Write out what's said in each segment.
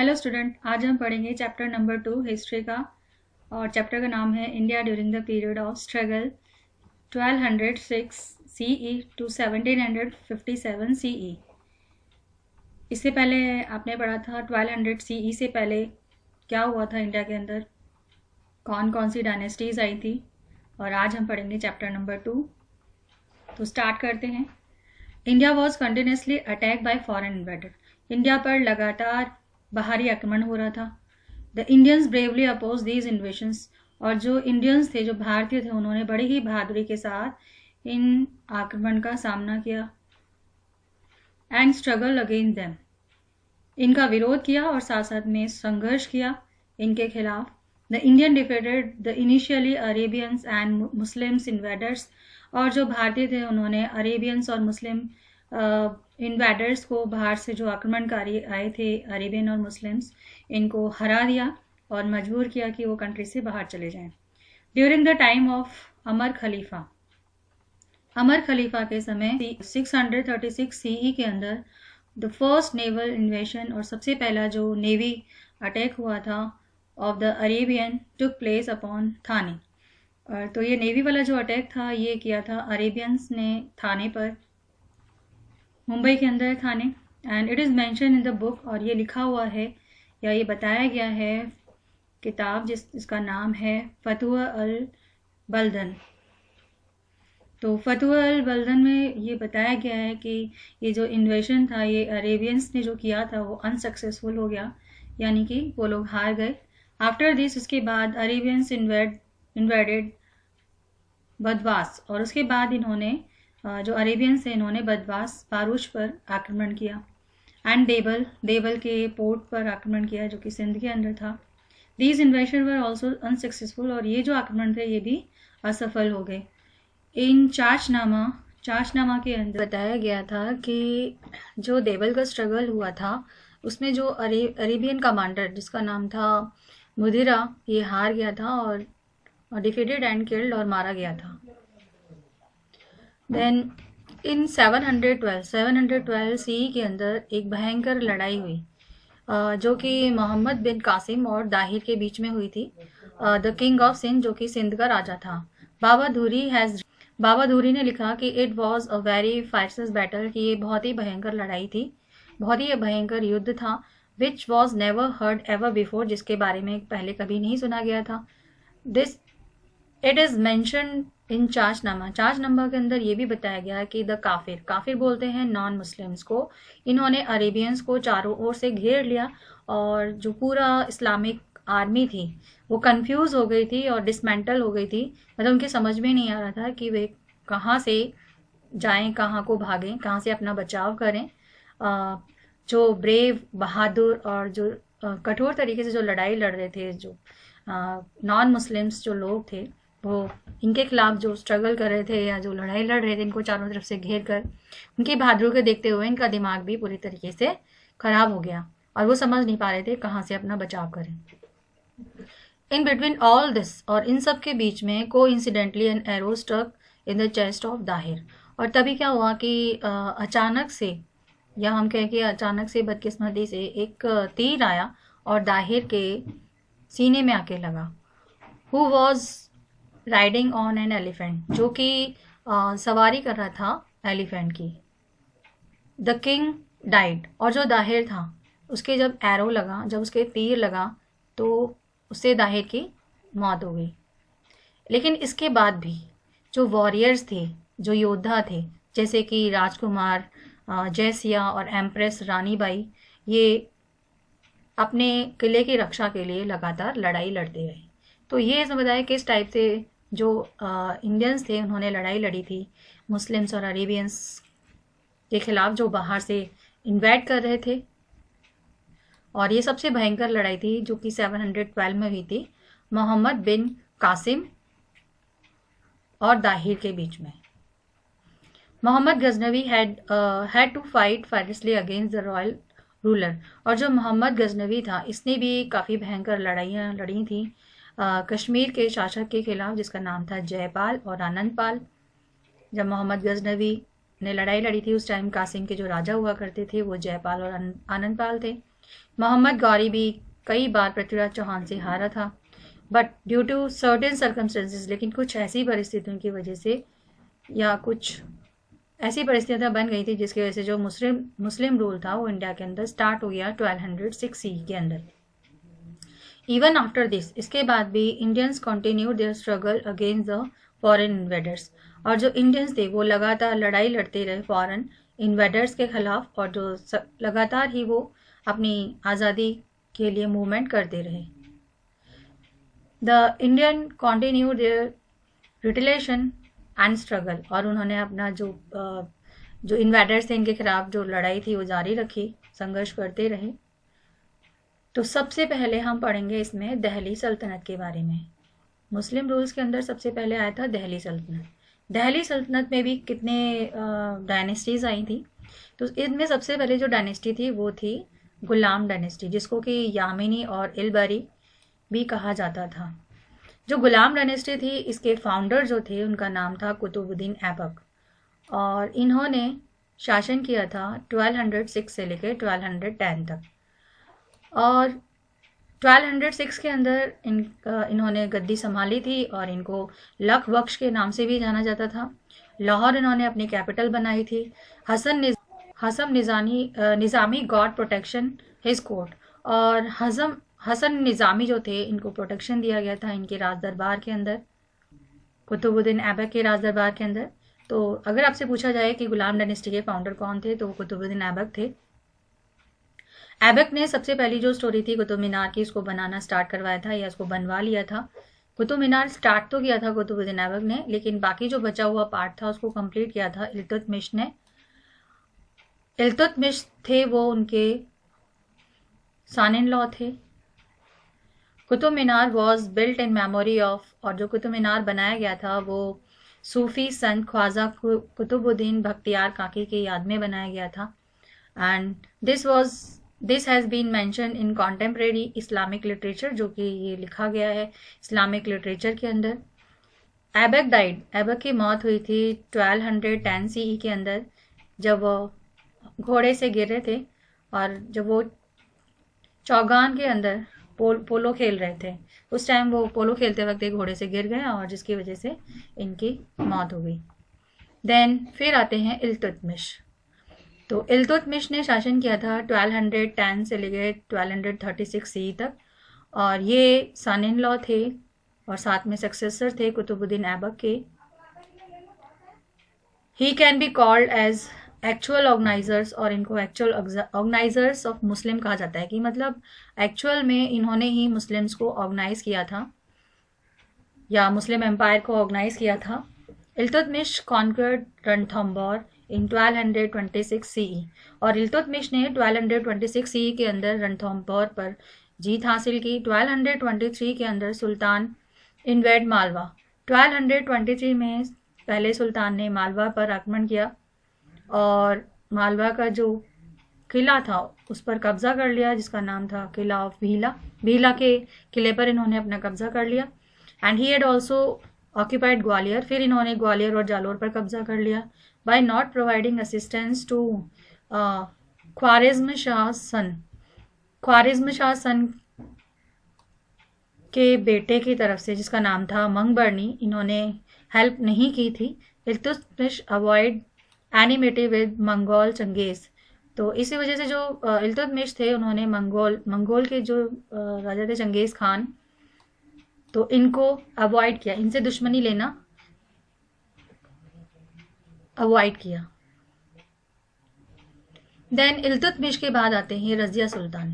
Hello student, आज हम पढ़ेंगे चैप्टर नंबर 2 हिस्ट्री का। और चैप्टर का नाम है India during the period of struggle 1206 CE to 1757 CE। इससे पहले आपने पढ़ा था 1200 CE से पहले क्या हुआ था इंडिया के अंदर, कौन कौन सी डायनेस्टीज आई थी। और आज हम पढ़ेंगे चैप्टर नंबर 2। तो स्टार्ट करते हैं। India was continuously attack by foreign invader. India पर लगातार बाहरी आक्रमण हो रहा था। The Indians bravely oppose these invasions. और जो इंडियंस थे, जो भारतीय थे, उन्होंने बड़ी ही बहादुरी के साथ इन आक्रमण का सामना किया। And struggle against them. इनका विरोध किया और साथ साथ में संघर्ष किया इनके खिलाफ। The Indian defeated the initially Arabians and Muslims invaders. और जो भारतीय थे, उन्होंने अरेबियंस और मुस्लिम इन्वेडर्स को, बाहर से जो आक्रमणकारी आए थे अरेबियन और मुस्लिम्स, इनको हरा दिया और मजबूर किया कि वो कंट्री से बाहर चले जाएं। ड्यूरिंग द टाइम ऑफ अमर खलीफा के समय 636 CE के अंदर द फर्स्ट नेवल इन्वेशन, और सबसे पहला जो नेवी अटैक हुआ था of the Arabian took place upon Thane. तो ये नेवी वाला जो अटैक था, ये किया था अरेबियंस ने थाने पर, मुंबई के अंदर Thane. And it is mention in the book, और ये लिखा हुआ है या ये बताया गया है किताब जिसका नाम है फतुह अल बलदन। तो फतुह अल बलदन में ये बताया गया है कि ये जो इन्वेशन था, ये अरेबियंस ने जो किया था वो अनसक्सेसफुल हो गया, यानी कि वो लोग हार गए। आफ्टर दिस, उसके बाद अरेबियंस इन्वेडेड बदवास, और उसके बाद इन्होंने जो अरेबियंस थे, इन्होंने बदवास बारूच पर आक्रमण किया। एंड देवल के पोर्ट पर आक्रमण किया, जो कि सिंध के अंदर था। दीज इन्वेशन वर ऑल्सो अनसक्सेसफुल, और ये जो आक्रमण थे ये भी असफल हो गए। इन चाशनामा के अंदर बताया गया था कि जो देवल का स्ट्रगल हुआ था, उसमें जो अरेबियन कमांडर जिसका नाम था मुदिरा, ये हार गया था और डिफीटेड एंड किल्ड, और मारा गया था। देन इन 712 CE के अंदर एक भयंकर लड़ाई हुई, जो कि मोहम्मद बिन कासिम और दाहिर के बीच में हुई थी। द किंग ऑफ सिंध, जो कि सिंध का राजा था। बाबा धूरी ने लिखा कि it was a very fierce battle, कि ये बहुत ही भयंकर लड़ाई थी, बहुत ही भयंकर युद्ध था। Which was never heard ever before, जिसके बारे में पहले कभी नहीं सुना गया था। This it is mention in Chachnama के अंदर ये भी बताया गया कि द काफिर बोलते हैं नॉन मुस्लिम्स को, इन्होंने अरेबियंस को चारों ओर से घेर लिया, और जो पूरा इस्लामिक आर्मी थी वो कंफ्यूज हो गई थी और डिसमेंटल हो गई थी। मतलब उनके समझ में नहीं आ रहा था कि वे कहाँ से जाएं, कहाँ को भागें, कहाँ से अपना बचाव करें। जो ब्रेव, बहादुर और जो कठोर तरीके से जो लड़ाई लड़ रहे थे, जो नॉन मुस्लिम्स जो लोग थे, वो इनके खिलाफ जो स्ट्रगल कर रहे थे या जो लड़ाई लड़ रहे थे, इनको चारों तरफ से घेर कर, उनकी बहादुरी को देखते हुए इनका दिमाग भी पूरी तरीके से खराब हो गया और वो समझ नहीं पा रहे थे कहाँ से अपना बचाव करें। इन बिटवीन ऑल दिस, और इन सब के बीच में, को incidentally an arrow stuck in the chest of Dahir. और तभी क्या हुआ कि अचानक से, या हम कहें कि अचानक से बदकिस्मती से, एक तीर आया और दाहिर के सीने में आके लगा। Who was riding on an elephant, जो कि सवारी कर रहा था एलिफेंट की। द किंग डाइड, और जो दाहिर था उसके जब एरो लगा, जब उसके तीर लगा, तो उससे दाहिर की मौत हो गई। लेकिन इसके बाद भी जो वॉरियर्स थे, जो योद्धा थे, जैसे कि राजकुमार जयसिया और एम्प्रेस रानी बाई, ये अपने किले की रक्षा के लिए लगातार लड़ाई लड़ते रहे। तो ये समझाए किस टाइप से जो इंडियंस थे, उन्होंने लड़ाई लड़ी थी मुस्लिम्स और अरेबियंस के खिलाफ, जो बाहर से इन्वेड कर रहे थे। और ये सबसे भयंकर लड़ाई थी जो कि 712 में हुई थी, मोहम्मद बिन कासिम और दाहिर के बीच में। Mohammad Ghaznavi had to fight fiercely against the royal ruler. और जो मोहम्मद गजनवी था, इसने भी काफ़ी भयंकर लड़ाइयाँ लड़ी थी कश्मीर के शासक के खिलाफ, जिसका नाम था जयपाल और आनंदपाल। जब मोहम्मद गजनवी ने लड़ाई लड़ी थी, उस टाइम कासिम के जो राजा हुआ करते थे वो जयपाल और आनंदपाल थे। मोहम्मद गौरी भी कई बार पृथ्वीराज चौहान से हारा था, but due to certain circumstances, लेकिन कुछ ऐसी परिस्थितियों की वजह से या कुछ ऐसी परिस्थितियां बन गई थी जिसकी वजह से जो मुस्लिम रूल था वो इंडिया के अंदर स्टार्ट हो गया 1206 सी के अंदर। इवन आफ्टर दिस, इसके बाद भी Indians continue their struggle against the foreign invaders, और जो इंडियंस थे वो लगातार लड़ाई लड़ते रहे फॉरेन इन्वेडर्स के खिलाफ, और जो लगातार ही वो अपनी आज़ादी के लिए मूवमेंट करते रहे। The Indian continue their retaliation and struggle, और उन्होंने अपना जो इन्वेडर्स थे इनके खिलाफ जो लड़ाई थी वो जारी रखी, संघर्ष करते रहे। तो सबसे पहले हम पढ़ेंगे इसमें दिल्ली सल्तनत के बारे में। मुस्लिम रूल्स के अंदर सबसे पहले आया था दिल्ली सल्तनत। दिल्ली सल्तनत में भी कितने डायनेस्टीज आई थी, तो इनमें सबसे पहले जो डायनेस्टी थी वो थी गुलाम डायनेस्टी, जिसको कि यामिनी और इलबरी भी कहा जाता था। जो गुलाम डायनेस्टी थी इसके फाउंडर जो थे उनका नाम था कुतुबुद्दीन ऐबक, और इन्होंने शासन किया था 1206 से लेकर 1210 तक। और 1206 के अंदर इन्होंने गद्दी संभाली थी और इनको लख बख्श के नाम से भी जाना जाता था। लाहौर इन्होंने अपनी कैपिटल बनाई थी। हसन निज़ामी गॉड प्रोटेक्शन हिज कोर्ट, और हसन निज़ामी जो थे इनको प्रोटेक्शन दिया गया था इनके राज दरबार के अंदर, कुतुबुद्दीन ऐबक के राज दरबार के अंदर। तो अगर आपसे पूछा जाए कि गुलाम डायनेस्टी के फाउंडर कौन थे तो वो कुतुबुद्दीन ऐबक थे। ऐबक ने सबसे पहली जो स्टोरी थी कुतुब मीनार की, उसको बनाना स्टार्ट करवाया था या उसको बनवा लिया था। कुतुब मीनार स्टार्ट तो किया था कुतुबुद्दीन ऐबक ने, लेकिन बाकी जो बचा हुआ पार्ट था उसको कंप्लीट किया था इल्तुतमिश ने। इल्तुतमिश थे वो उनके सन इन लॉ थे। Qutub Minar was built in memory of, और जो कुतुब मीनार बनाया गया था वो सूफी संत ख्वाजा कुतुबुद्दीन बख्तियार काकी की याद में बनाया गया था। And this has been mention in contemporary Islamic literature, जो कि ये लिखा गया है इस्लामिक लिटरेचर के अंदर। ऐबक डाइड, ऐबक की मौत हुई थी 1210 CE के अंदर, जब वो घोड़े से गिर रहे थे और जब वो चौगान के अंदर पोलो खेल रहे थे, उस टाइम वो पोलो खेलते वक्त एक घोड़े से गिर गए और जिसकी वजह से इनकी मौत हो गई। देन फिर आते हैं इल्तुतमिश। तो इल्तुतमिश ने शासन किया था 1210 से लेकर 1236 CE तक, और ये सन इन लॉ थे और साथ में सक्सेसर थे कुतुबुद्दीन ऐबक के। He can be called as actual organisers, और इनको एक्चुअल ऑर्गेनाइजर्स ऑफ मुस्लिम कहा जाता है, कि मतलब एक्चुअल में इन्होंने ही मुस्लिम्स को ऑर्गेनाइज किया था या मुस्लिम एम्पायर को ऑर्गेनाइज किया था। इल्तुतमिश कॉन्कर्ड रणथंबोर इन 1226 CE, और इल्तुतमिश ने 1226 CE के अंदर रणथंबोर पर जीत हासिल की। 1223 के अंदर सुल्तान इन्वेड मालवा, 1223 में पहले सुल्तान ने मालवा पर आक्रमण किया और मालवा का जो किला था उस पर कब्जा कर लिया, जिसका नाम था किला ऑफ भीला। भीला के किले पर इन्होंने अपना कब्जा कर लिया। And he had also occupied Gwalior, फिर इन्होंने ग्वालियर और जालोर पर कब्जा कर लिया by not providing assistance to Khwarizm Shah son के बेटे की तरफ से, जिसका नाम था मंगबरनी, इन्होंने हेल्प नहीं की थी। Iltutmish avoid enmity with Mongol Genghis, तो इसी वजह से जो इल्तुतमिश थे उन्होंने मंगोल के जो राजा थे चंगेज खान, तो इनको अवॉइड किया, इनसे दुश्मनी लेना अवॉइड किया। देन इल्तुतमिश के बाद आते हैं रजिया सुल्तान।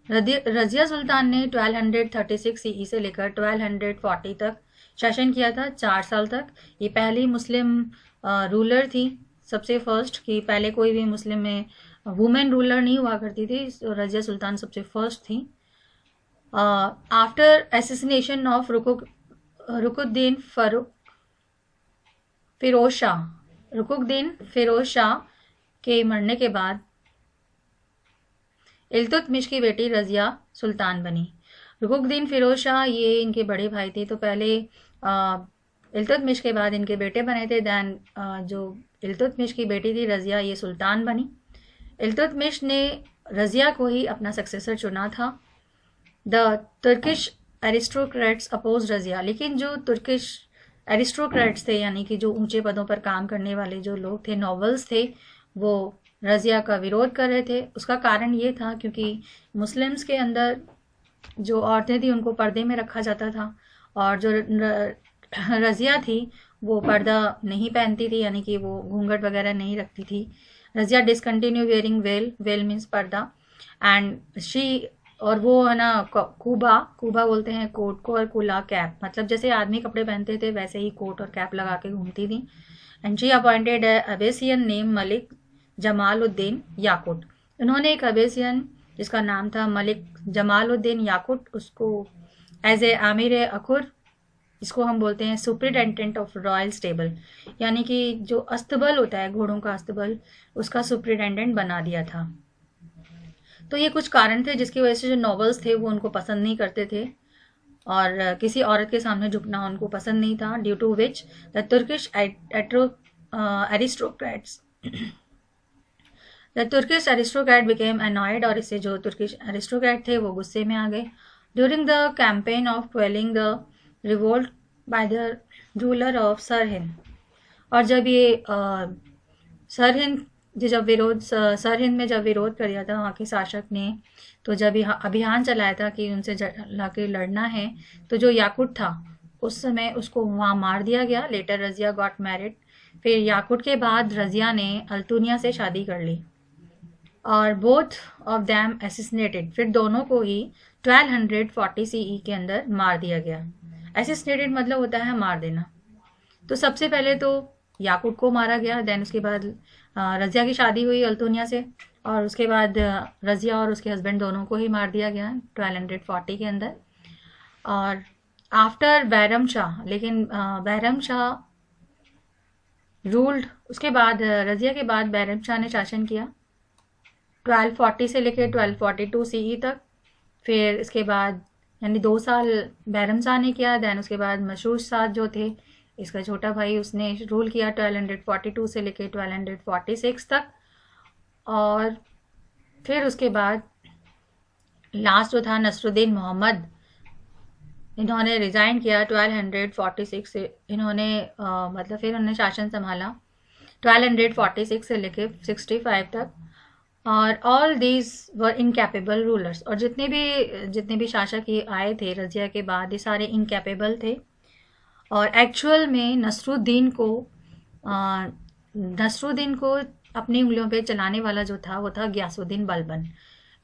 रजिया सुल्तान ने 1236 CE से लेकर 1240 तक शासन किया था, 4 साल तक। ये पहली मुस्लिम रूलर थी, सबसे फर्स्ट, कि पहले कोई भी मुस्लिम में वुमेन रूलर नहीं हुआ करती थी। रजिया सुल्तान सबसे फर्स्ट थी। After assassination of Ruknuddin Firoz Shah के मरने के बाद इल्तुतमिश की बेटी रजिया सुल्तान बनी। रुकुद्दीन फिरोज शाह ये इनके बड़े भाई थे, तो पहले इल्तुतमिश के बाद इनके बेटे बने थे। दैन जो इल्तुतमिश की बेटी थी रजिया, ये सुल्तान बनी। इल्तुतमिश ने रजिया को ही अपना सक्सेसर चुना था। The Turkish aristocrats oppose Razia, लेकिन जो तुर्किश एरिस्टोक्रेट्स थे यानी कि जो ऊंचे पदों पर काम करने वाले जो लोग थे, नॉबल्स थे, वो रजिया का विरोध कर रहे थे। उसका कारण ये था क्योंकि मुस्लिम्स के अंदर जो औरतें थी उनको पर्दे में रखा जाता था, और जो रजिया थी वो पर्दा नहीं पहनती थी, यानी कि वो घूंघट वगैरह नहीं रखती थी। Razia discontinue wearing well, well means पर्दा, एंड शी, और वो है ना कूबा, कूबा बोलते हैं कोट को, और कुला कैप, मतलब जैसे आदमी कपड़े पहनते थे वैसे ही कोट और कैप लगा के घूमती थी। And she appointed Abyssinian name Malik Jamaluddin Yaqut. उन्होंने एक अबेसियन जिसका नाम था मलिक जमालुद्दीन याकुट, उसको एज ए आमिर अखुर, इसको हम बोलते हैं सुप्रिटेंडेंट ऑफ रॉयल स्टेबल, यानी कि जो अस्तबल होता है घोड़ों का अस्तबल, उसका सुप्रिटेंडेंट बना दिया था। तो ये कुछ कारण थे जिसकी वजह से जो नॉवेल्स थे वो उनको पसंद नहीं करते थे, और किसी औरत के सामने झुकना उनको पसंद नहीं था। Due to which the Turkish aristocrats the Turkish aristocrat became annoyed, और इससे जो तुर्किश एरिस्टोक्रेट थे वो गुस्से में आ गए। During the campaign of quelling the revolt by the ruler of Sirhind, और जब ये सरहिंद सरहिंद में जब विरोध कर दिया था वहाँ के शासक ने, तो जब यह अभियान चलाया था कि उनसे लाके लड़ना है, तो जो याकुट था उस समय उसको वहाँ मार दिया गया। लेटर रजिया गॉट मैरिड, फिर याकुट के बाद रजिया ने अल्तुनिया से शादी कर ली, और बोथ ऑफ दैम एसिसिनेटेड, फिर दोनों को ही 1240 सीई के अंदर मार दिया गया। एसिसिनेटेड मतलब होता है मार देना। तो सबसे पहले तो याकुट को मारा गया, देन उसके बाद रजिया की शादी हुई अल्तुनिया से, और उसके बाद रजिया और उसके हस्बैंड दोनों को ही मार दिया गया 1240 के अंदर। और आफ्टर बैरम शाह, लेकिन बैरम शाह रूल्ड, उसके बाद रजिया के बाद बैरम शाह ने शासन किया 1240 से लेकर 1242 सीई तक। फिर इसके बाद यानी 2 साल बैरम शाह ने किया, देन उसके बाद मशहूर शाह जो थे, इसका छोटा भाई, उसने रूल किया 1242 से लेकर 1246 तक। और फिर उसके बाद लास्ट जो था नसरुद्दीन मोहम्मद, इन्होंने रिज़ाइन किया 1246 से, इन्होंने मतलब फिर उन्होंने शासन संभाला 1246 से लेकर 65 तक। और all these were incapable rulers, और जितने भी शासक ये आए थे रजिया के बाद, ये सारे इनकैपेबल थे। और एक्चुअल में नसरुद्दीन को अपनी उंगलियों पे चलाने वाला जो था वो था गयासुद्दीन बलबन।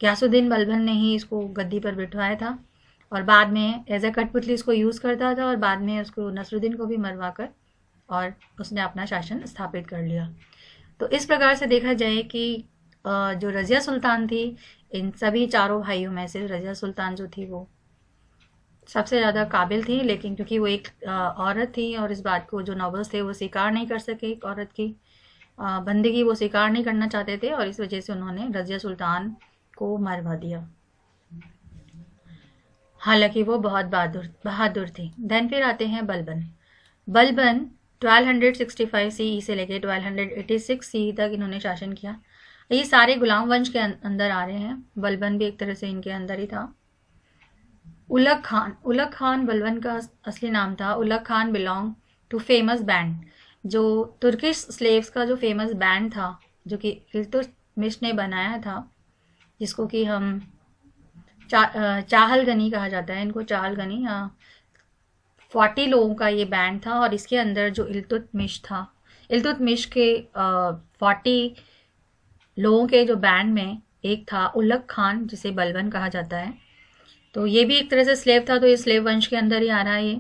गयासुद्दीन बलबन ने ही इसको गद्दी पर बिठवाया था, और बाद में एज ए कठपुतली इसको यूज़ करता था, और बाद में उसको नसरुद्दीन को भी मरवा कर और उसने अपना शासन स्थापित कर लिया। तो इस प्रकार से देखा जाए कि जो रजिया सुल्तान थी, इन सभी चारों भाइयों में से रजिया सुल्तान जो थी वो सबसे ज़्यादा काबिल थी, लेकिन क्योंकि वो एक औरत थी और इस बात को जो नॉबल्स थे वो स्वीकार नहीं कर सके, एक औरत की बंदगी वो स्वीकार नहीं करना चाहते थे, और इस वजह से उन्होंने रजिया सुल्तान को मरवा दिया। हालांकि वो बहुत बहादुर थी। देन फिर आते हैं बलबन। 1265 सीई से लेकर 1286 सीई तक इन्होंने शासन किया। ये सारे गुलाम वंश के अंदर आ रहे हैं, बलबन भी एक तरह से इनके अंदर ही था। उलग खान बलबन का असली नाम था। Ulugh Khan belong to famous band, जो तुर्किश स्लेव्स का जो फेमस बैंड था, जो कि इल्तुतमिश ने बनाया था, जिसको कि हम चाहल गनी कहा जाता है, इनको चाहल गनी। 40 लोगों का ये बैंड था, और इसके अंदर जो इल्तुतमिश था, इल्तुतमिश के 40 लोगों के जो बैंड में एक था उलग खान, जिसे बलबन कहा जाता है। तो ये भी एक तरह से स्लेव था, तो ये स्लेव वंश के अंदर ही आ रहा है ये,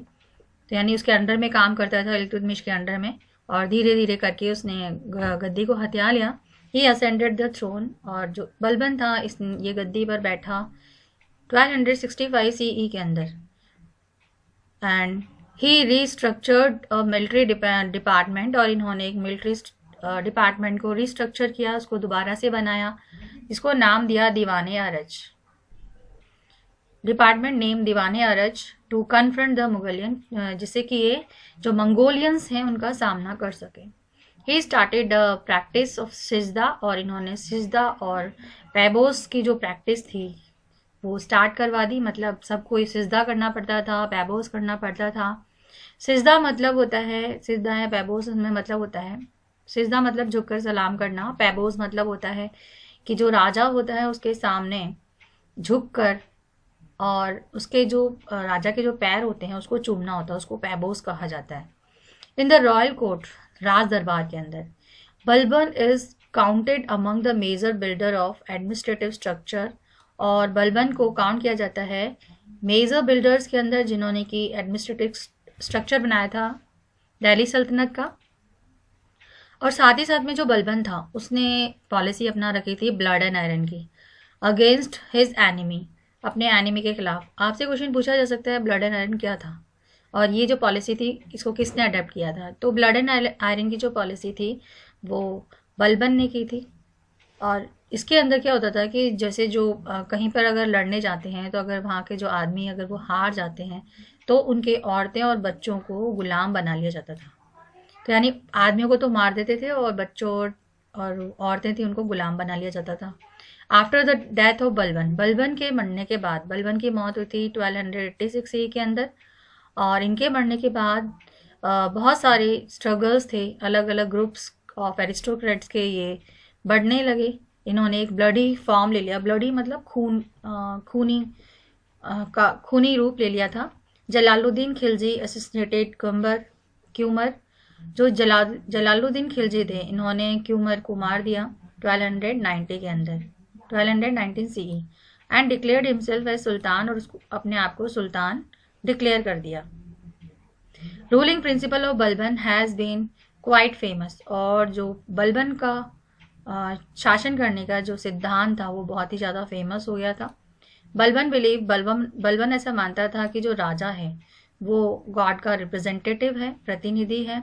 तो यानी उसके अंडर में काम करता था, इल्तुतमिश के अंडर में, और धीरे धीरे करके उसने गद्दी को हथिया लिया। ही असेंडेड द थ्रोन, और जो बलबन था ये गद्दी पर बैठा 1265 सीई के अंदर। And he restructured military department, और इन्होंने एक मिलिट्री डिपार्टमेंट को रिस्ट्रक्चर किया, उसको दोबारा से बनाया, जिसको नाम दिया दीवाने अरज। डिपार्टमेंट नेम दीवाने अरज टू कन्फ्रंट द मुगलियन, जिससे कि ये जो मंगोलियंस हैं उनका सामना कर सके। ही स्टार्टेड प्रैक्टिस ऑफ सिजदा, और इन्होंने सिजदा और पैबोस की जो प्रैक्टिस थी वो स्टार्ट करवा दी। मतलब सबको सिजदा करना पड़ता था, पैबोस करना पड़ता था। सिजदा मतलब होता है, सिजदा है पैबोस में मतलब होता है, सिजदा मतलब झुककर सलाम करना, पैबोस मतलब होता है कि जो राजा होता है उसके सामने झुककर और उसके जो राजा के जो पैर होते हैं उसको चूमना होता है, उसको पैबोस कहा जाता है। इन द रॉयल कोर्ट, राज दरबार के अंदर, Balban is counted among the major builder of administrative structure, और बलबन को काउंट किया जाता है मेजर बिल्डर्स के अंदर जिन्होंने की एडमिनिस्ट्रेटिव स्ट्रक्चर बनाया था दिल्ली सल्तनत का। और साथ ही साथ में जो बलबन था उसने पॉलिसी अपना रखी थी ब्लड एंड आयरन की, अगेंस्ट हिज एनिमी, अपने एनिमी के खिलाफ। आपसे क्वेश्चन पूछा जा सकता है ब्लड एंड आयरन क्या था और ये जो पॉलिसी थी इसको किसने अडेप्ट किया था। तो ब्लड एंड आयरन की जो पॉलिसी थी वो बलबन ने की थी। और इसके अंदर क्या होता था कि जैसे जो कहीं पर अगर लड़ने जाते हैं तो अगर वहाँ के जो आदमी अगर वो हार जाते हैं तो उनके औरतें और बच्चों को गुलाम बना लिया जाता था। तो यानी आदमियों को तो मार देते थे और बच्चों और औरतें थी उनको गुलाम बना लिया जाता था। After the death of Balban, Balban के मरने के बाद, बलबन की मौत हुई थी 1286 ईस्वी के अंदर, और इनके मरने के बाद बहुत सारे स्ट्रगल्स थे, अलग अलग ग्रुप्स ऑफ एरिस्टोक्रेट्स के ये बढ़ने लगे। इन्होंने एक ब्लडी फॉर्म ले लिया, ब्लडी मतलब खूनी रूप ले लिया था। जलालुद्दीन खिलजी असिस्नेटेड क्यूमर, जो जलालुद्दीन खिलजी थे इन्होंने क्यूमर को मार दिया 1290 के अंदर, 1219 CE, and declared himself as sultan, और उसको अपने आप को सुल्तान डिक्लेयर कर दिया। Ruling principle of Balban has been quite famous, और जो बलबन का शासन करने का जो सिद्धांत था वो बहुत ही ज़्यादा फेमस हो गया था। बलबन ऐसा मानता था कि जो राजा है वो गॉड का रिप्रेजेंटेटिव है, प्रतिनिधि है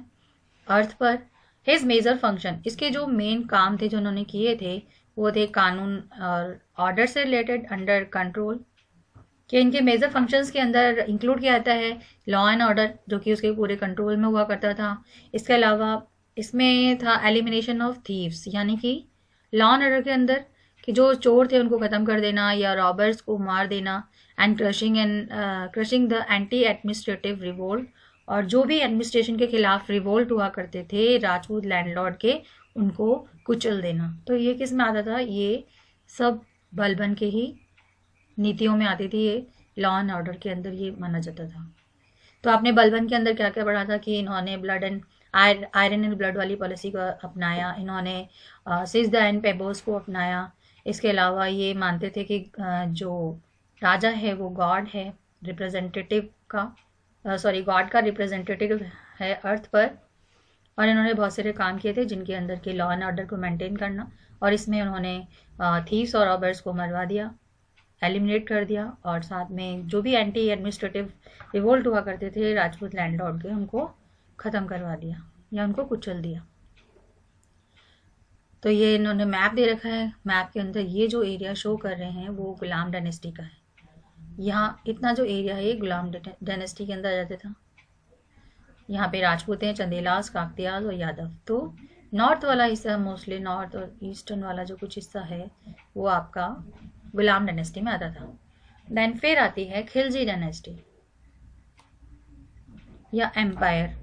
अर्थ पर। हिज मेजर फंक्शन, इसके जो मेन काम थे जो उन्होंने किए थे वो थे कानून और ऑर्डर से रिलेटेड, अंडर कंट्रोल, कि इनके मेजर फंक्शंस के अंदर इंक्लूड किया जाता है लॉ एंड ऑर्डर जो कि उसके पूरे कंट्रोल में हुआ करता था। इसके अलावा इसमें था एलिमिनेशन ऑफ थीव्स, यानी कि लॉ एंड ऑर्डर के अंदर कि जो चोर थे उनको ख़त्म कर देना या रॉबर्स को मार देना, and crushing the anti administrative revolt, और जो भी एडमिनिस्ट्रेशन के खिलाफ रिवोल्ट हुआ करते थे राजपूत लैंडलॉर्ड के, उनको कुचल देना। तो ये किस में आता था, ये सब बलबन के ही नीतियों में आती थी, ये लॉ एंड ऑर्डर के अंदर ये माना जाता था। तो आपने बलबन के अंदर क्या क्या पढ़ा था कि इन्होंने blood and iron and blood वाली पॉलिसी को अपनाया, इन्होंने सिजदा एंड पेबोस को अपनाया। इसके अलावा ये मानते थे कि जो राजा है वो गॉड है, रिप्रेजेंटेटिव का गॉड का रिप्रेजेंटेटिव है अर्थ पर। और इन्होंने बहुत सारे काम किए थे जिनके अंदर के लॉ एंड ऑर्डर को मेंटेन करना, और इसमें उन्होंने थीव्स और रॉबर्स को मरवा दिया, एलिमिनेट कर दिया, और साथ में जो भी एंटी एडमिनिस्ट्रेटिव रिवोल्ट हुआ करते थे राजपूत लैंडलॉर्ड के, उनको ख़त्म करवा दिया या उनको कुचल दिया। तो ये इन्होंने मैप दे रखा है, मैप के अंदर ये जो एरिया शो कर रहे हैं वो गुलाम डायनेस्टी का है। यहाँ इतना जो एरिया है ये गुलाम डायनेस्टी के अंदर आ जाता था। यहाँ पे राजपूत हैं, चंदेलास, काकतियास और यादव। तो नॉर्थ वाला हिस्सा, मोस्टली नॉर्थ और ईस्टर्न वाला जो कुछ हिस्सा है वो आपका गुलाम डायनेस्टी में आता था। देन फिर आती है खिलजी डायनेस्टी या एम्पायर।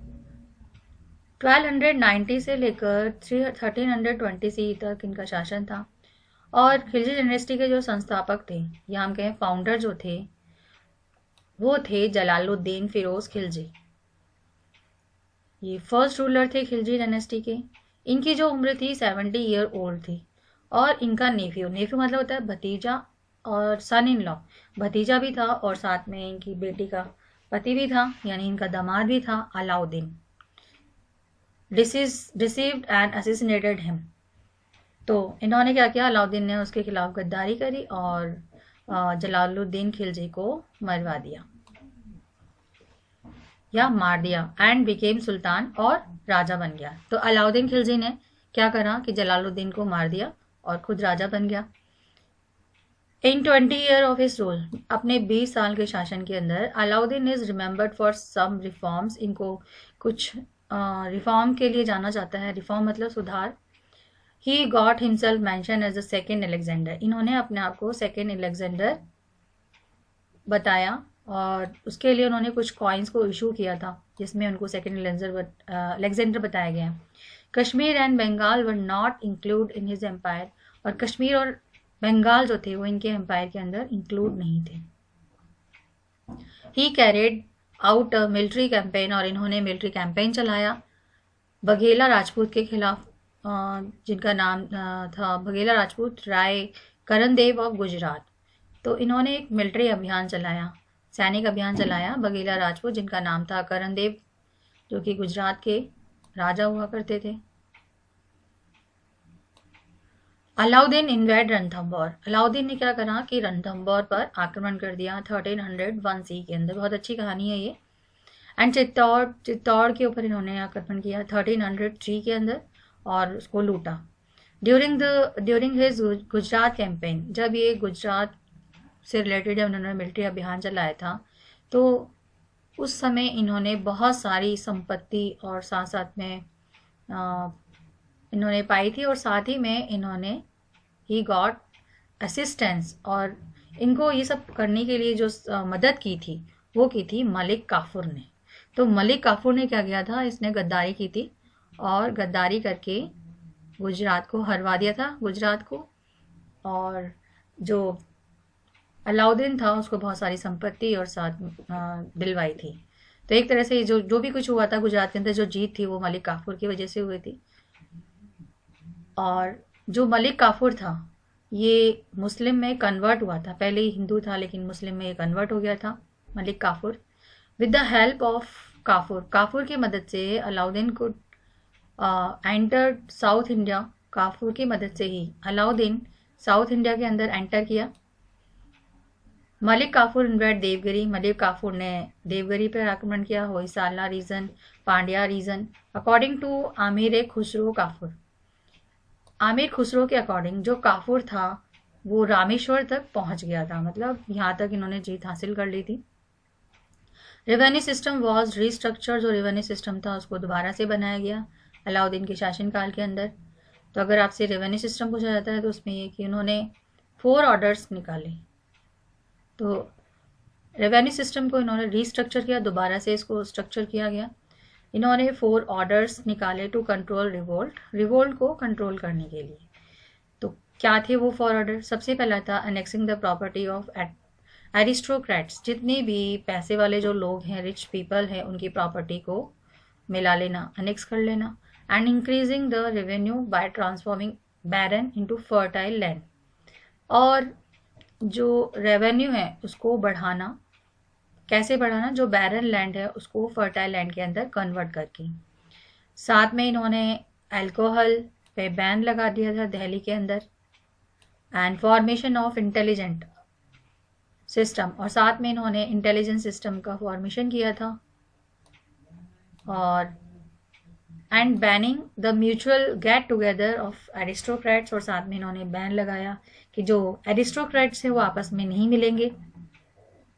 1290 से लेकर 1320 सी तक इनका शासन था। और खिलजी डायनेस्टी के जो संस्थापक थे या हम कहें फाउंडर जो थे वो थे जलालुद्दीन फिरोज खिलजी। ये फर्स्ट रूलर थे खिलजी डायनेस्टी के। इनकी जो उम्र थी 70 ईयर ओल्ड थी। और इनका नेफ्यू मतलब होता है भतीजा, और सन इन लॉ भतीजा भी था, और साथ में इनकी बेटी का पति भी था, यानी इनका दामाद भी था, Alauddin deceived and assassinated him. तो इन्होंने क्या किया, अलाउद्दीन ने उसके खिलाफ गद्दारी करी और जलालुद्दीन खिलजी को मरवा दिया या मार दिया, एंड बिकेम सुल्तान, और राजा बन गया। तो अलाउद्दीन खिलजी ने क्या करा कि जलालुद्दीन को मार दिया और खुद राजा बन गया। In 20 year of his rule, अपने 20 साल के शासन के अंदर, Alauddin is remembered for some reforms. इनको कुछ रिफॉर्म के लिए जाना जाता है। रिफॉर्म मतलब सुधार। He got himself mention as the second Alexander. इन्होंने अपने आप को सेकेंड अलेक्जेंडर बताया और उसके लिए उन्होंने कुछ कॉइन्स को इशू किया था जिसमें उनको सेकेंड अलेक्जेंडर बताया गया। Kashmir and Bengal were not include in his empire. और कश्मीर और बंगाल जो थे वो इनके एम्पायर के अंदर इंक्लूड नहीं थे। ही carried out a military campaign. और इन्होंने मिलिट्री कैंपेन चलाया बघेला राजपूत के खिलाफ, जिनका नाम था बघेला राजपूत राय करनदेव ऑफ गुजरात। तो इन्होंने एक मिलिट्री अभियान चलाया, सैनिक अभियान चलाया बघेला राजपूत, जिनका नाम था करनदेव, जो कि गुजरात के राजा हुआ करते थे। अलाउद्दीन इन्वेड रणथंबोर। अलाउद्दीन ने क्या करा कि रणथंबोर पर आक्रमण कर दिया 1301 सी के अंदर। बहुत अच्छी कहानी है ये। एंड चित्तौड़ के ऊपर इन्होंने आक्रमण किया 1303 के अंदर और उसको लूटा। ड्यूरिंग हिज गुजरात कैंपेन, जब ये गुजरात से रिलेटेड जब उन्होंने मिलिट्री अभियान चलाया था तो उस समय इन्होंने बहुत सारी संपत्ति और साथ साथ में इन्होंने पाई थी और साथ ही में इन्होंने ही गॉट असिस्टेंस। और इनको ये सब करने के लिए जो मदद की थी वो की थी मलिक काफूर ने। तो मलिक काफूर ने क्या किया था, इसने गद्दारी की थी और गद्दारी करके गुजरात को हरवा दिया था, गुजरात को। और जो अलाउद्दीन था उसको बहुत सारी संपत्ति और साथ दिलवाई थी। तो एक तरह से जो भी कुछ हुआ था गुजरात के अंदर, जो जीत थी वो मलिक काफूर की वजह से हुई थी। और जो मलिक काफूर था ये मुस्लिम में कन्वर्ट हुआ था, पहले ही हिंदू था लेकिन मुस्लिम में कन्वर्ट हो गया था Malik Kafur. With the help of Kafur की मदद से अलाउद्दीन को एंटर साउथ इंडिया। काफूर की मदद से ही अलाउद्दीन साउथ इंडिया के अंदर एंटर किया। मलिक काफूर इन्वेड देवगिरी। मलिक काफूर ने देवगिरी पर आक्रमण किया, Hoysala region, Pandya region. According to Amir Khusro Kafur, Amir Khusro के अकॉर्डिंग जो काफूर था वो रामेश्वर तक पहुंच गया था, मतलब यहाँ तक इन्होंने जीत हासिल कर ली थी। Revenue system was restructure. जो रेवेन्यू सिस्टम था उसको दोबारा से बनाया गया अलाउद्दीन के शासनकाल के अंदर। तो अगर आपसे रेवेन्यू सिस्टम पूछा जाता है तो उसमें ये कि उन्होंने 4 ऑर्डर्स निकाले। तो रेवेन्यू सिस्टम को इन्होंने रिस्ट्रक्चर किया, दोबारा से इसको स्ट्रक्चर किया गया। इन्होंने 4 ऑर्डर्स निकाले टू कंट्रोल रिवोल्ट को कंट्रोल करने के लिए। तो क्या थे वो 4 ऑर्डर? सबसे पहला था अनेक्सिंग द प्रॉपर्टी ऑफ एरिस्टोक्रेट्स। जितने भी पैसे वाले जो लोग हैं, रिच पीपल हैं, उनकी प्रॉपर्टी को मिला लेना, अनेक्स कर लेना। And increasing the revenue by transforming barren into fertile land. और जो रेवेन्यू है उसको बढ़ाना, कैसे बढ़ाना? जो बैरन लैंड है उसको फर्टाइल लैंड के अंदर कन्वर्ट करके। साथ में इन्होंने अल्कोहल पे बैन लगा दिया था दिल्ली के अंदर। And formation of intelligent system, और साथ में इन्होंने इंटेलिजेंस सिस्टम का फॉर्मेशन किया था। और and banning the mutual get together of aristocrats. और साथ में इन्होंने बैन लगाया कि जो एरिस्टोक्रेट्स है वो आपस में नहीं मिलेंगे,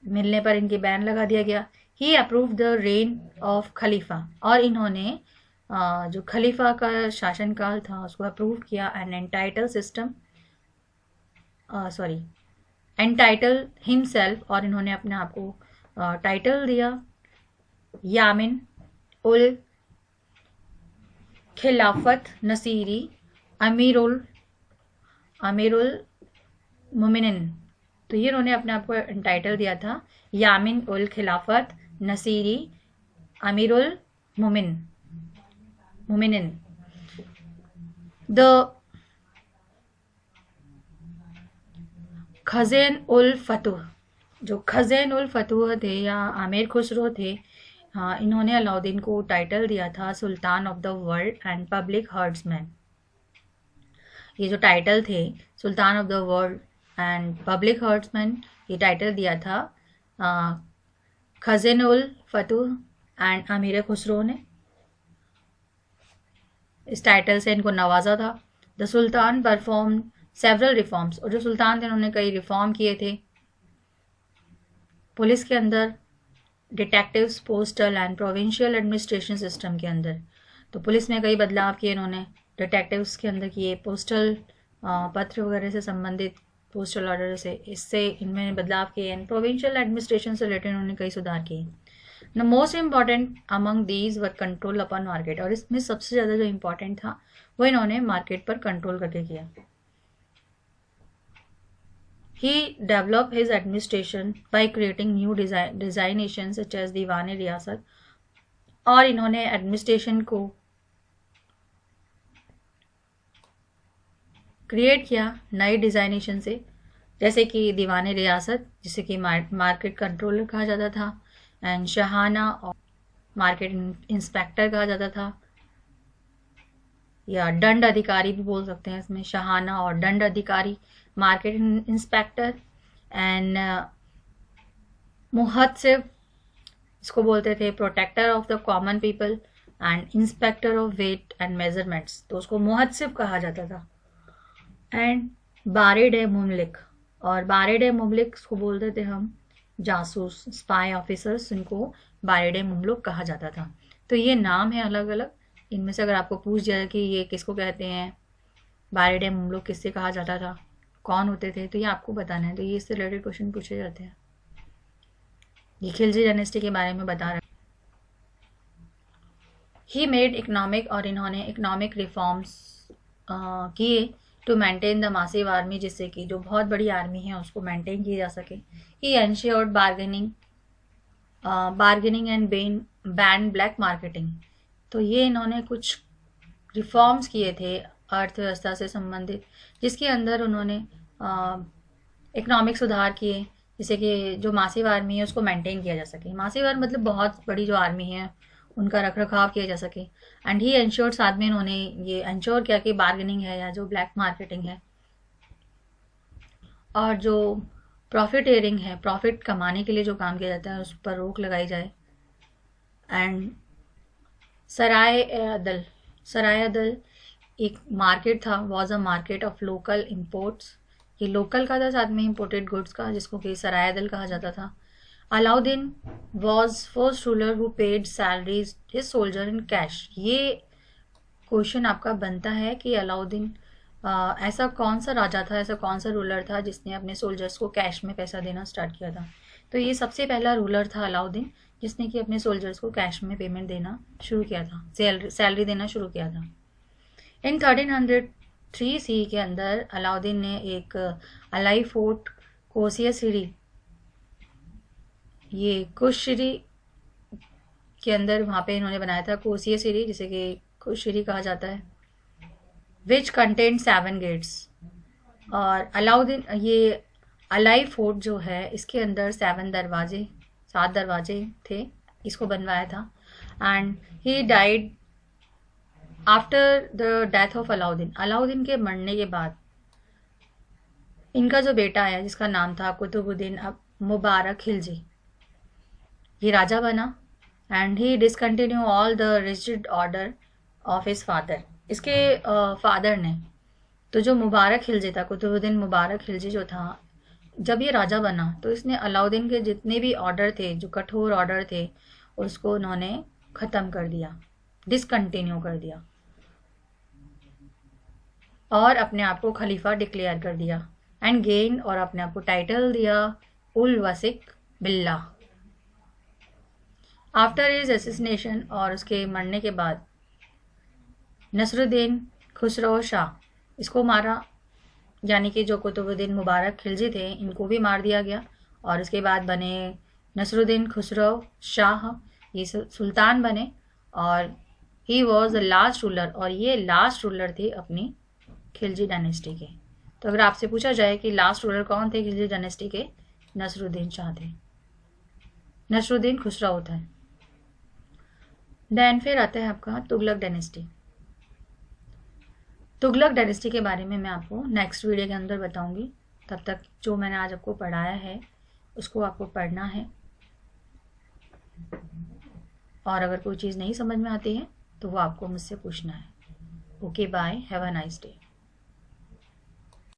मिलने पर इनके बैन लगा दिया गया। ही अप्रूव द रेन ऑफ खलीफा। और इन्होंने जो खलीफा का शासनकाल था उसको अप्रूव किया। And entitle himself. और इन्होंने अपने आप को टाइटल दिया यामिन उल खिलाफत नसीरी अमीरुल मोमिनिन। तो ये इन्होंने अपने आप को एंटाइटल दिया था यामिन उल खिलाफत नसीरी अमीरुल मोमिनिन। द खज़ैन उल फतूह। जो खज़ैन उल फतूह थे या आमिर खुसरो थे, हाँ, इन्होंने अलाउद्दीन को टाइटल दिया था sultan of the world and public herdsman. ये जो टाइटल थे sultan of the world and public herdsman, ये टाइटल दिया था खज़ैन उल फतूह एंड आमिर खुसरो ने। इस टाइटल से इनको नवाजा था। The sultan perform several reforms. और जो सुल्तान थे उन्होंने कई रिफॉर्म किए थे पुलिस के अंदर, detectives, postal and provincial administration system के अंदर। तो पुलिस में कई बदलाव किए इन्होंने, डिटेक्टिव्स के अंदर किए, पोस्टल पत्र वगैरह से संबंधित पोस्टल ऑर्डर से इससे इनमें बदलाव किए, एंड प्रोविंशियल एडमिनिस्ट्रेशन से रिलेटेड उन्होंने कई सुधार किए। The most important among these were control upon market, और इसमें सबसे ज़्यादा जो इम्पोर्टेंट था वो इन्होंने मार्केट पर कंट्रोल करके किया। He developed his administration by creating new designations such as दीवाने रियासत, और इन्होंने एडमिनिस्ट्रेशन को क्रिएट किया नई डिजाइनेशन से, जैसे कि दीवाने रियासत जिसे कि मार्केट कंट्रोलर कहा जाता था, एंड शहाना और मार्केट इंस्पेक्टर कहा जाता था, या दंड अधिकारी भी बोल सकते हैं इसमें, शहाना और दंड अधिकारी, मार्केट इंस्पेक्टर, एंड मुहत्सिब इसको बोलते थे, protector of the common people and inspector of weight and measurements, तो उसको मुहत्सिब कहा जाता था, एंड बारिड ए मुमलिक, और बारिड ए मुमलिक को बोलते थे हम जासूस, स्पाई ऑफिसर्स, इनको बारिड ए मुमलिक कहा जाता था। तो ये नाम है अलग अलग, इनमें से अगर आपको पूछ दिया कि ये किसको कहते हैं, बारिड ए मुमलिक किससे कहा जाता था, कौन होते थे, तो ये आपको बताना है। तो ये इससे रिलेटेड क्वेश्चन पूछे जाते हैं। ये खिलजी डायनेस्टी के बारे में बता रहे। ही मेड इकोनॉमिक, और इन्होंने इकोनॉमिक रिफॉर्म्स किए to maintain the massive army, जिससे कि जो बहुत बड़ी आर्मी है उसको मेंटेन की जा सके। He ensured bargaining and ban black marketing, तो ये इन्होंने कुछ रिफॉर्म्स किए थे अर्थव्यवस्था से संबंधित, जिसके अंदर उन्होंने इकोनॉमिक सुधार किए, जैसे कि जो मासिव आर्मी है उसको मेंटेन किया जा सके। मासिव आर्मी मतलब बहुत बड़ी जो आर्मी है उनका रख रखाव किया जा सके। एंड ही एंश्योर, साथ में इन्होंने ये एंश्योर किया कि बार्गेनिंग है या जो ब्लैक मार्केटिंग है और जो प्रॉफिटेरिंग है, प्रॉफिट कमाने के लिए जो काम किया जाता है उस पर रोक लगाई जाए। एंड सराय दल एक मार्केट था, was a market of local imports, ये लोकल का था, साथ में इम्पोर्टेड गुड्स का, जिसको कि सराय दल कहा जाता था। Alauddin was first ruler who paid salaries his soldier in cash. ये क्वेश्चन आपका बनता है कि अलाउद्दीन ऐसा कौन सा राजा था, ऐसा कौन सा रूलर था जिसने अपने सोल्जर्स को कैश में पैसा देना स्टार्ट किया था। तो ये सबसे पहला रूलर था अलाउद्दीन, जिसने कि अपने सोल्जर्स को कैश में पेमेंट देना शुरू किया था, सैलरी देना शुरू किया था। इन 1303 सी के अंदर अलाउद्दीन ने एक अलाई फोर्ट कोसियासिरी, ये कुशरी के अंदर वहाँ पे इन्होंने बनाया था कोसियासिरी, जिसे कि कुशरी कहा जाता है, विच कंटेन 7 गेट्स। और अलाउद्दीन ये अलाई फोर्ट जो है इसके अंदर 7 दरवाजे थे, इसको बनवाया था। And he died after the death of Alauddin, Alauddin के मरने के बाद इनका जो बेटा है जिसका नाम था कुतुबुद्दीन मुबारक खिलजी, ये राजा बना। And he discontinue all the rigid order of his father, इसके फादर ने, तो जो मुबारक खिलजी था, कुतुबुद्दीन मुबारक खिलजी जो था, जब ये राजा बना तो इसने अलाउद्दीन के जितने भी ऑर्डर थे, जो कठोर ऑर्डर थे, उसको उन्होंने ख़त्म कर दिया, डिसकंटिन्यू कर दिया, और अपने आप को खलीफा डिक्लेयर कर दिया। एंड गेन, और अपने आप को टाइटल दिया उल वसिक बिल्ला। आफ्टर हिज असैसिनेशन, और उसके मरने के बाद, नसरुद्दीन खुसरो शाह, इसको मारा, यानी कि जो कुतुबुद्दीन मुबारक खिलजी थे इनको भी मार दिया गया, और उसके बाद बने नसरुद्दीन खुसरो शाह, ये सुल्तान बने, और he was the last ruler, और ये लास्ट रूलर थे अपनी खिलजी डायनेस्टी के। तो अगर आपसे पूछा जाए कि लास्ट रूलर कौन थे खिलजी डायनेस्टी के, नसरुद्दीन शाह थे, नसरुद्दीन खुसरो होता है। देन फिर आता है आपका तुगलक डायनेस्टी। तुगलक डायनेस्टी के बारे में मैं आपको नेक्स्ट वीडियो के अंदर बताऊंगी। तब तक जो मैंने आज आपको पढ़ाया है उसको आपको पढ़ना है, और अगर कोई चीज़ नहीं समझ में आती है तो वो आपको मुझसे पूछना है। Okay, bye, have a nice day.